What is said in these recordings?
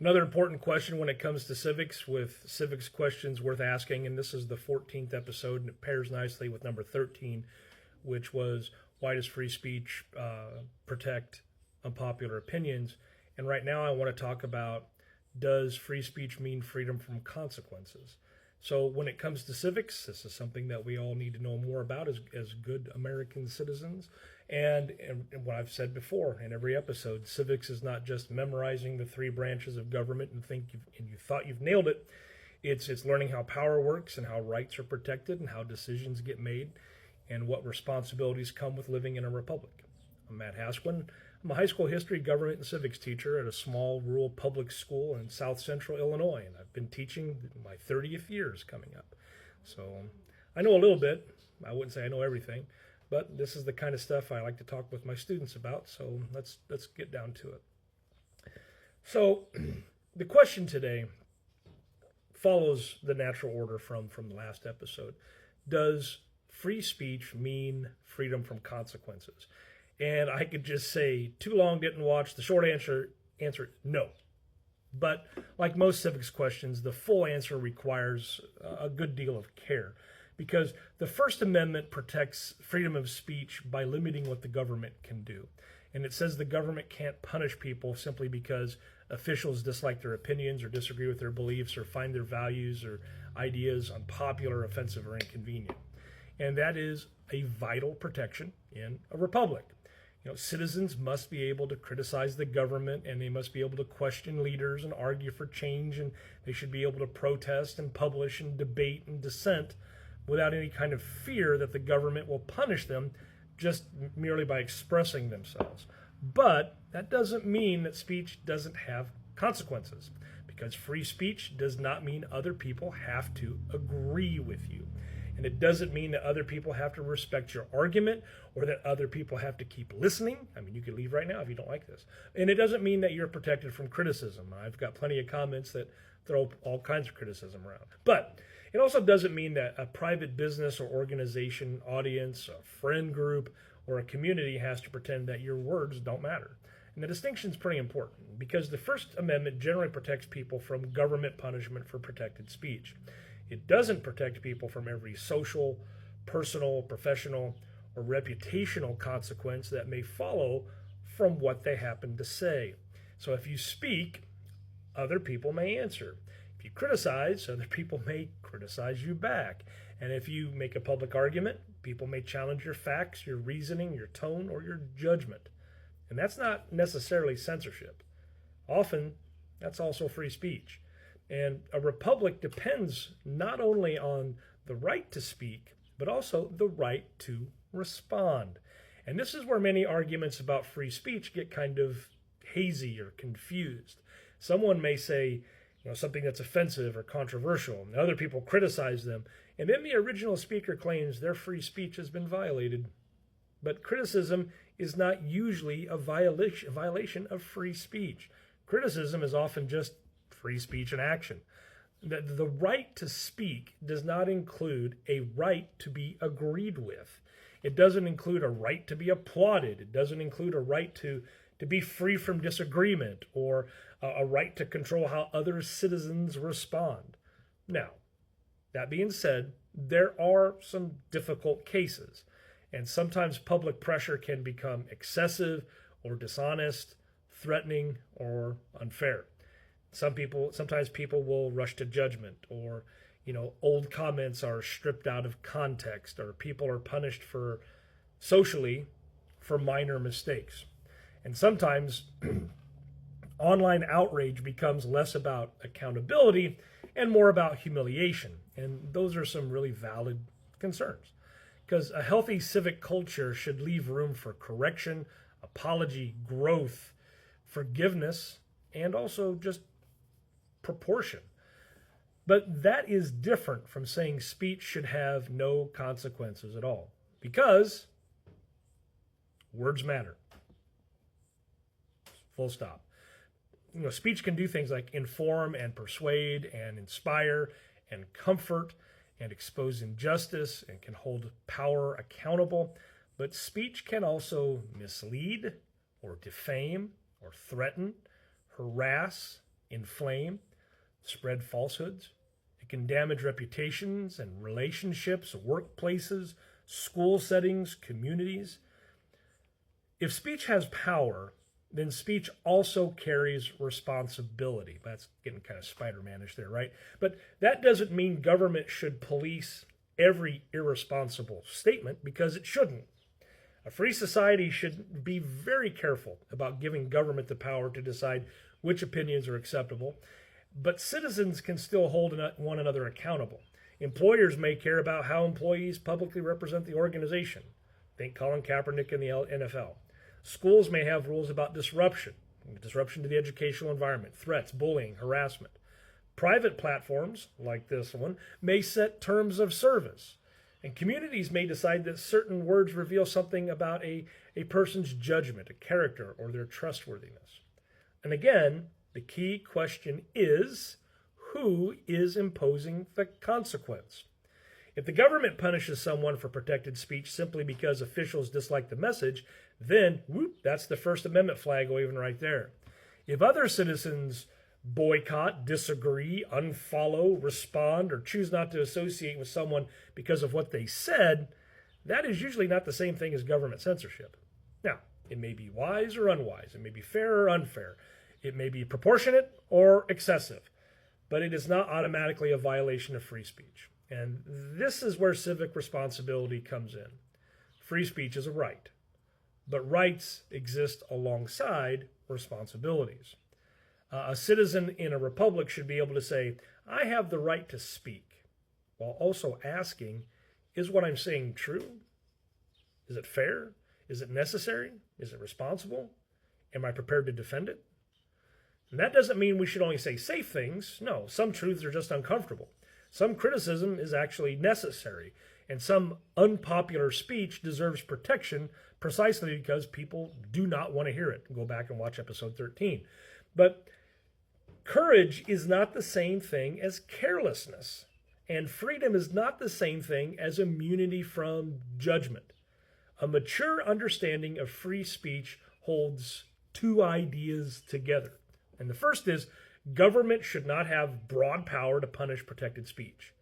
Another important question when it comes to civics, with civics questions worth asking, and this is the 14th episode, and it pairs nicely with number 13, which was, why does free speech protect unpopular opinions? And right now I want to talk about, does free speech mean freedom from consequences? So when it comes to civics, this is something that we all need to know more about as good American citizens. And what I've said before in every episode, civics is not just memorizing the three branches of government and you thought you've nailed it. It's learning how power works and how rights are protected and how decisions get made and what responsibilities come with living in a republic. I'm Matt Hasquin. I'm a high school history, government, and civics teacher at a small rural public school in south central Illinois, and I've been teaching my 30th year is coming up. So I know a little bit. I wouldn't say I know everything, but this is the kind of stuff I like to talk with my students about, so let's get down to it. So the question today follows the natural order from the last episode. Does free speech mean freedom from consequences? And I could just say, too long, didn't watch. The short answer, no. But like most civics questions, the full answer requires a good deal of care, because the First Amendment protects freedom of speech by limiting what the government can do. And it says the government can't punish people simply because officials dislike their opinions or disagree with their beliefs or find their values or ideas unpopular, offensive, or inconvenient. And that is a vital protection in a republic. Citizens must be able to criticize the government, and they must be able to question leaders and argue for change, and they should be able to protest and publish and debate and dissent without any kind of fear that the government will punish them just merely by expressing themselves. But that doesn't mean that speech doesn't have consequences, because free speech does not mean other people have to agree with you. And it doesn't mean that other people have to respect your argument or that other people have to keep listening. I mean, you could leave right now if you don't like this. And it doesn't mean that you're protected from criticism. I've got plenty of comments that throw all kinds of criticism around. But it also doesn't mean that a private business or organization, audience, a friend group, or a community has to pretend that your words don't matter. And the distinction is pretty important, because the First Amendment generally protects people from government punishment for protected speech. It doesn't protect people from every social, personal, professional, or reputational consequence that may follow from what they happen to say. So if you speak, other people may answer. If you criticize, other people may criticize you back. And if you make a public argument, people may challenge your facts, your reasoning, your tone, or your judgment. And that's not necessarily censorship. Often, that's also free speech. And a republic depends not only on the right to speak, but also the right to respond. And this is where many arguments about free speech get kind of hazy or confused. Someone may say, something that's offensive or controversial, and other people criticize them, and then the original speaker claims their free speech has been violated. But criticism is not usually a violation of free speech. Criticism is often just free speech in action. The right to speak does not include a right to be agreed with. It doesn't include a right to be applauded. It doesn't include a right to be free from disagreement or a right to control how other citizens respond. Now, that being said, there are some difficult cases, and sometimes public pressure can become excessive or dishonest, threatening, or unfair. Sometimes people will rush to judgment, or old comments are stripped out of context, or people are punished socially for minor mistakes. And sometimes online outrage becomes less about accountability and more about humiliation. And those are some really valid concerns, because a healthy civic culture should leave room for correction, apology, growth, forgiveness, and also just proportion. But that is different from saying speech should have no consequences at all, because words matter. Full stop. Speech can do things like inform and persuade and inspire and comfort and expose injustice and can hold power accountable. But speech can also mislead or defame or threaten, harass, inflame, spread falsehoods. It can damage reputations and relationships, workplaces, school settings, communities. If speech has power, then speech also carries responsibility. That's getting kind of Spider-Man-ish there, right? But that doesn't mean government should police every irresponsible statement, because it shouldn't. A free society should be very careful about giving government the power to decide which opinions are acceptable, but citizens can still hold one another accountable. Employers may care about how employees publicly represent the organization. Think Colin Kaepernick in the NFL. Schools may have rules about disruption to the educational environment, threats, bullying, harassment. Private platforms, like this one, may set terms of service. And communities may decide that certain words reveal something about a person's judgment, a character, or their trustworthiness. And again, the key question is, who is imposing the consequence? If the government punishes someone for protected speech simply because officials dislike the message, then, whoop, that's the First Amendment flag waving right there. If other citizens boycott, disagree, unfollow, respond, or choose not to associate with someone because of what they said, that is usually not the same thing as government censorship. Now, it may be wise or unwise. It may be fair or unfair. It may be proportionate or excessive. But it is not automatically a violation of free speech. And this is where civic responsibility comes in. Free speech is a right, but rights exist alongside responsibilities. A citizen in a republic should be able to say, I have the right to speak, while also asking, is what I'm saying true? Is it fair? Is it necessary? Is it responsible? Am I prepared to defend it? And that doesn't mean we should only say safe things. No, some truths are just uncomfortable. Some criticism is actually necessary, and some unpopular speech deserves protection precisely because people do not want to hear it. Go back and watch episode 13. But courage is not the same thing as carelessness, and freedom is not the same thing as immunity from judgment. A mature understanding of free speech holds two ideas together. And the first is, government should not have broad power to punish protected speech.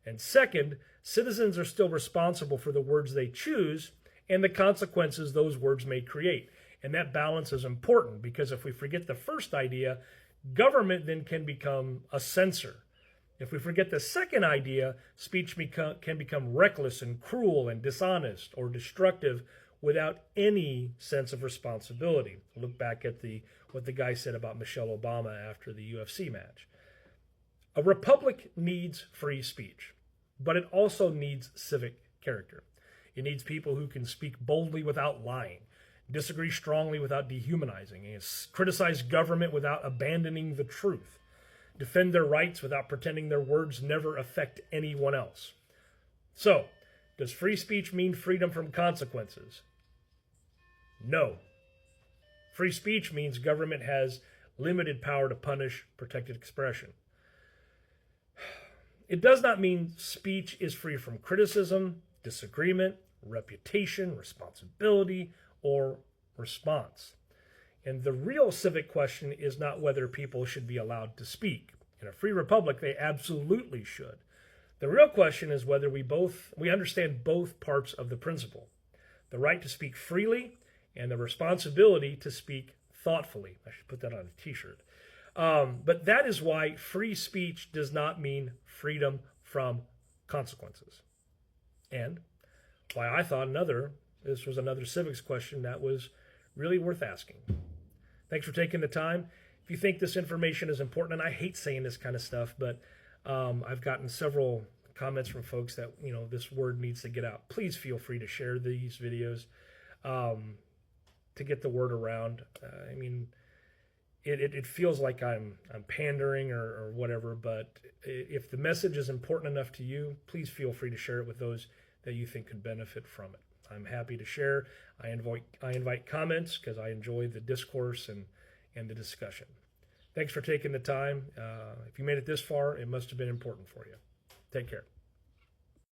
And second, citizens are still responsible for the words they choose and the consequences those words may create. And that balance is important, because if we forget the first idea, government then can become a censor. If we forget the second idea, speech can become reckless and cruel and dishonest or destructive without any sense of responsibility. Look back at what the guy said about Michelle Obama after the UFC match. A republic needs free speech, but it also needs civic character. It needs people who can speak boldly without lying, disagree strongly without dehumanizing, and criticize government without abandoning the truth, defend their rights without pretending their words never affect anyone else. So, does free speech mean freedom from consequences? No. Free speech means government has limited power to punish protected expression. It does not mean speech is free from criticism, disagreement, reputation, responsibility, or response. And the real civic question is not whether people should be allowed to speak. In a free republic, they absolutely should. The real question is whether we understand both parts of the principle: the right to speak freely and the responsibility to speak thoughtfully. I should put that on a t-shirt. But that is why free speech does not mean freedom from consequences. And why I thought this was another civics question that was really worth asking. Thanks for taking the time. If you think this information is important, and I hate saying this kind of stuff, but I've gotten several comments from folks that, this word needs to get out. Please feel free to share these videos to get the word around. It feels like I'm pandering or whatever, but if the message is important enough to you, please feel free to share it with those that you think could benefit from it. I'm happy to share. I invite comments because I enjoy the discourse and the discussion. Thanks for taking the time. If you made it this far, it must have been important for you. Take care.